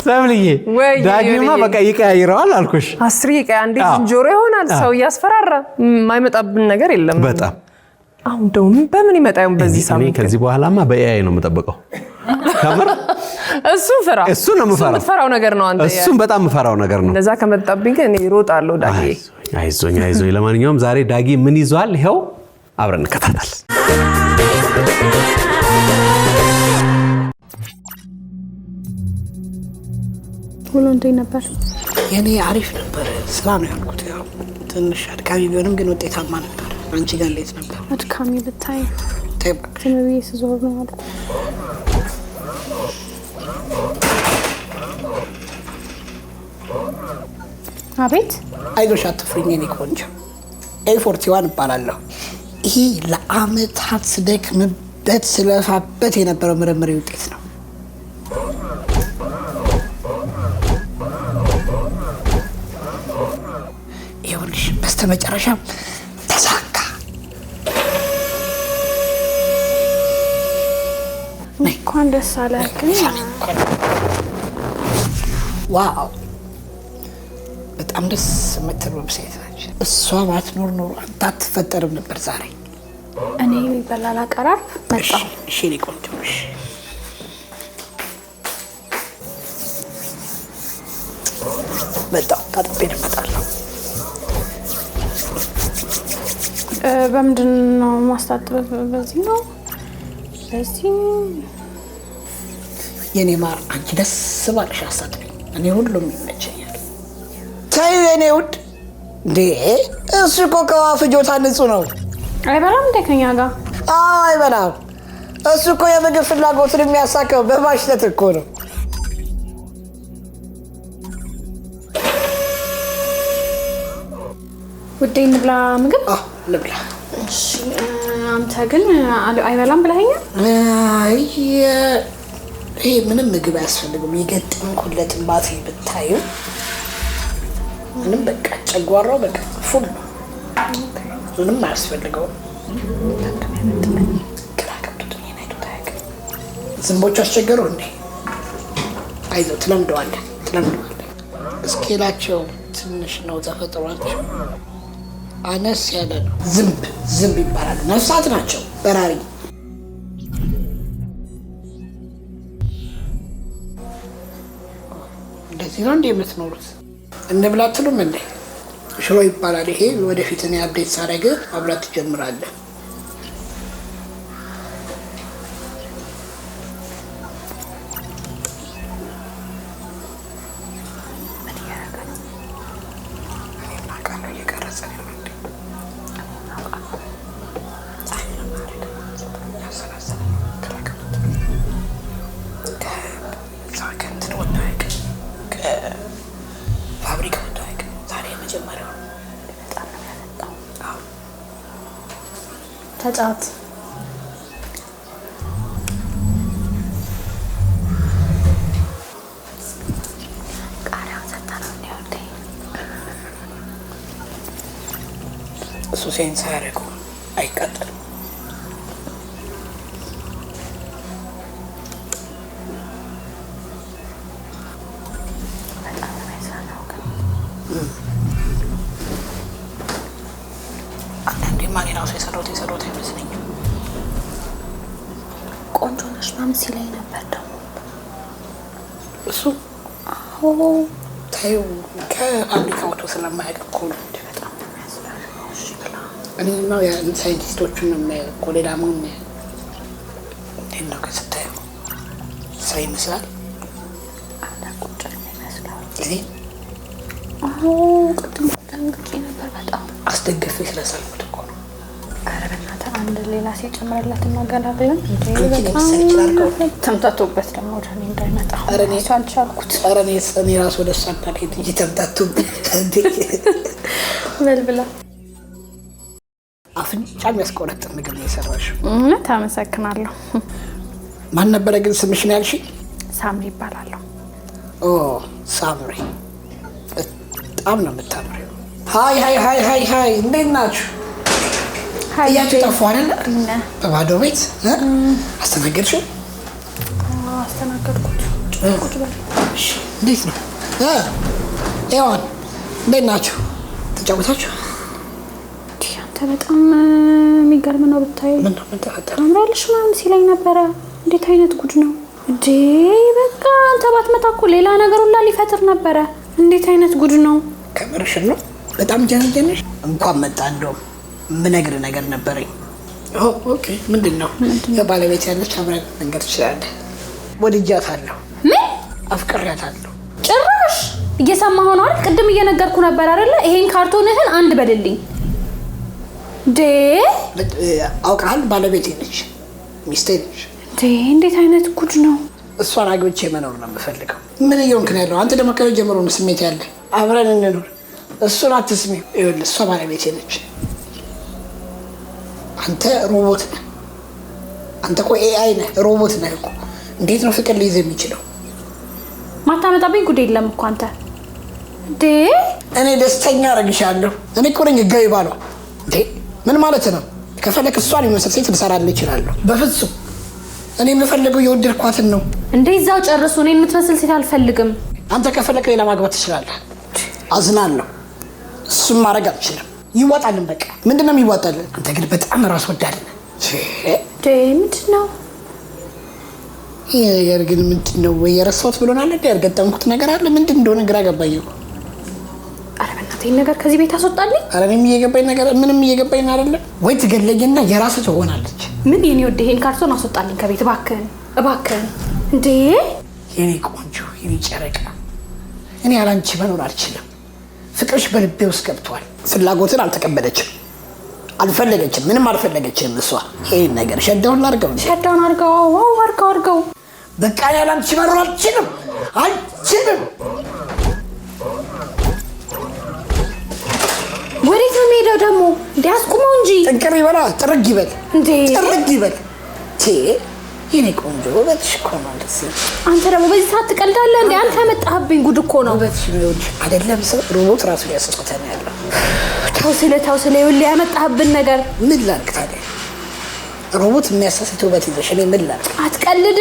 ሰምልዬ ዳጊማ በቃ ይቀያይራል አልኩሽ 10 ይቀያ እንዴ እንጆሮ ይሆናል ሰው ያስፈራራ ማይመጣብን ነገር የለም በጣም አሁን ደግሞ በምን ይመጣው በዚህ ሳምንት ከዚህ በኋላማ በኤአይ ነው የምጠብቀው ካሜራ እሱ ነው የምፈራው ነገር ነው አንተ እሱም በጣም የምፈራው ነገር ነው እንደዛ ከመጣብኝ ግን እኔ ሮጣለሁ ዳጊ አይዞኝ ለማንኛውም ዛሬ ዳጊ ምን ይዟል ይሄው አብረን እንከታተል ሁሉ እንዴት ነበር የኔ አሪፍ ነበር ስራ ነው ያልኩት ያው ትንሽ አድካሚ ቢሆንም ግን ውጤታማ ነበር አንቺ ጋር እንዴት ነበር አድካሚ ብታይ ተይባ ትንብዬ ስዞር ነው ማለት አቤት አይዞሽ አትፍሪኝ የኔ ቆንጆ A41 እባላለሁ ይሄ ለአመታት ስደክምበት ስለፋበት የነበረው ምርምር ውጤት ነው ይኸውልሽ በስተመጨረሻ ተሳካ እንኳን ደስ አለህ ግን ዋው በጣም ደስ የምትል ዌብሳይት ነች እሷ ባትኖር ኖሮ አንተ አትፈጠርም ነበር ዛሬ እኔ የሚበላል አቀራር መጣሁ እሺ እኔ ቆንጆ እሺ መጣሁ ታጥቤ እመጣለሁ በምንድን ነው ማስታጠብ በዚህ ነው በዚህ የኔ ማር አንቺ ደስ ባለሽ አስታጥቢ እኔ ሁሉም ይመቸኛል ተይ የኔ ውድ እንዴ እሱ እኮ ከፍጆታ ንጹህ ነው አይበላም እንደ ከኛ ጋር አይበላም እሱ እኮ የምግብ ፍላጎቱን የሚያሳካው በማሽተት እኮ ነው ውዴ እንብላ ምግብ ልብላ እሺ አንተ ግን አይበላም ብለኸኛል አይ ይሄ ምንም ምግብ አያስፈልግም የገጠምኩለትን ባትሪ ብታዩ ምንም በቃ ጨጓራው በቃ ፉል ነው ምንም አያስፈልገውም ግራ ገብቶኝ ነው ታውቃለህ ዝንቦቹ አስቸገሩ እንዴ አይዞህ ትለምደዋለህ እስኪላቸው ትንሽ ነው ተፈጥሯቸው አነስ ያለ ነው ዝንብ ይባላል ነፍሳት ናቸው በራሪ እንደዚህ ነው እንደ የምትኖሩት እንብላ አትሉም እንዴ ሽሮ ይባላል ይሄ ወደፊት እኔ አፕዴት ሳደርግ አብራት ትጀምራለህ ተጫት ቃሪያ ተጣራ ነው እሱ ሴንስ ያረቁ አይቀጥልም የሰራሁት አይመስለኝም ቆንጆ ነሽ ማም ሲለኝ ነበር ደግሞ እሱ አዎ ታዩ ከፋብሪካ ወጥቶ ስለማያውቅ እኮ ነው በጣም የሚያስፈራው እሺ ብላ እኔ ነው ያ ሳይንቲስቶቹን ነው የሚያውቀው ሌላ ማን ነው እንዴት ነው ከስታዩ ሰው ይመስላል አንተ ቁጭ የሚመስለው እኔ አዎ ቅድም ደንግጬ ነበር በጣም አስደግፌ ስለሰልኩት እኮ ነው ኧረ በእናትህ አንድ ሌላ ሲጨምርለት እናገላግለን እንዴ በጣም ተምታቶበት ደግሞ ወደ እኔ እንዳይመጣ ኧረ እኔ አልቻልኩት ኧረ እኔ ራሱ ወደ እሷ እንዳልሄድ እንጂ ተምታቶብኝ እንዴ በልብላ አፍንጫ የሚያስቆረጥም ምግብ ነው የሰራሽው ታመሰግናለሁ ማን ነበረ ግን ስምሽ ነው ያልሽኝ ሳምሪ ይባላለሁ ኦ ሳምሪ በጣም ነው የምታምሪው ሃይ እንዴት ናችሁ እያችሁ ጠፋ አይደለ በባዶ ቤት አስተናገድሽው ያስተናገድኩት። ቁጭ በል። እሺ እንዴት ነው? ኤዋን እንዴት ናችሁ? ተጫወታችሁ? አንተ በጣም የሚገርም ነው ብታይ። ምን ተፈጠረ? አምራልሽ ምናምን ሲለኝ ነበረ። እንዴት አይነት ጉድ ነው እንዴ! በቃ አንተ ባትመጣ እኮ ሌላ ነገር ሁላ ሊፈጥር ነበረ። እንዴት አይነት ጉድ ነው! ከምርሽ ነው? በጣም ጀነጀነሽ። እንኳን መጣ። እንደውም የምነግርህ ነገር ነበረኝ። ኦኬ ምንድን ነው? የባለቤት ያለች አብረን መንገድ ትችላለህ። ወድጃታለሁ። ምን? አፍቅሬያታለሁ። ጭራሽ እየሰማህ ነው አይደል? ቅድም እየነገርኩ ነበር አይደለ? ይሄን ካርቶንህን አንድ በልልኝ። አውቃል። ባለቤቴ ነች፣ ሚስቴ ነች። እንዴት አይነት ጉድ ነው! እሷን አግብቼ መኖር ነው የምፈልገው። ምን እየሆንክ ነው ያለው አንተ? ደግሞ ከቤት ጀምሮ ነው ስሜት ያለ። አብረን እንኖር። እሱን አትስሚ። ይኸውልህ እሷ ባለቤቴ ነች። አንተ ሮቦት ነህ። አንተ እኮ ኤአይ ነህ፣ ሮቦት ነህ እኮ። እንዴት ነው ፍቅር ሊይዝ የሚችለው? ማታመጣብኝ ጉድ የለም እኮ አንተ። እኔ ደስተኛ አደርግሻለሁ። እኔ እኮ ነኝ ህጋዊ ባሏ። ምን ማለት ነው? ከፈለክ እሷን የመሰል ሴት ልሰራልህ እችላለሁ። በፍጹም እኔ የምፈልገው የወደድኳትን ነው። እዛው ጨርሱ። እኔ የምትመስል ሴት አልፈልግም። አንተ ከፈለክ ሌላ ማግባት ትችላለህ። አዝናለሁ። እሱም ማድረግ አልችልም። ይዋጣልን በቃ። ምንድነው የሚዋጣልን? አንተ ግን በጣም ራስ ወዳድ ነህ። ምንድን ነው ይሄ ነገር ግን? ምንድን ነው? ወይ የረሳሁት ብሎናል እንዴ? ያልገጠምኩት ነገር አለ። ምንድን እንደሆነ ግራ ገባኝ እኮ። ኧረ በእናትህ ይሄን ነገር ከዚህ ቤት አስወጣልኝ። ኧረ እኔም እየገባኝ ነገር ምንም እየገባኝ አይደለም። ወይ ትገለኝና የራስህ ትሆናለች። ምን የኔ ወደ ይሄን ካርቶን አስወጣልኝ ከቤት እባክህን፣ እባክህን። እንዴ የኔ ቆንጆ፣ የኔ ጨረቃ፣ እኔ ያላንቺ መኖር አልችልም። ፍቅርሽ በልቤ ውስጥ ገብቷል። ፍላጎትን አልተቀበለችም፣ አልፈለገችም፣ ምንም አልፈለገችም እሷ። ይሄን ነገር ሸዳውን አድርገው፣ ሸዳውን አድርገው፣ አድርገው። በቃ ያላንቺ መኖር አልችልም፣ አልችልም። ወዴት ነው የሚሄደው ደግሞ? እንዴ አስቁመው እንጂ። ጥንቅር ይበላ፣ ጥርግ ይበል፣ እንዴ ጥርግ ይበል። የኔ ቆንጆ ውበትሽ እኮ ነው ደስ። አንተ ደግሞ በዚህ ሰዓት ትቀልዳለህ እንዴ? አንተ ያመጣህብኝ ጉድ እኮ ነው። ውበትሽ ነው አይደለም? ሰው ሮቦት ራሱ ያስቆተነ ያለው። ተው ስለ ይኸውልህ ያመጣህብን ነገር። ምን ላድርግ ታዲያ? ሮቦት የሚያሳስት ውበት ይዘሽ እኔ ምን ላድርግ? አትቀልድ።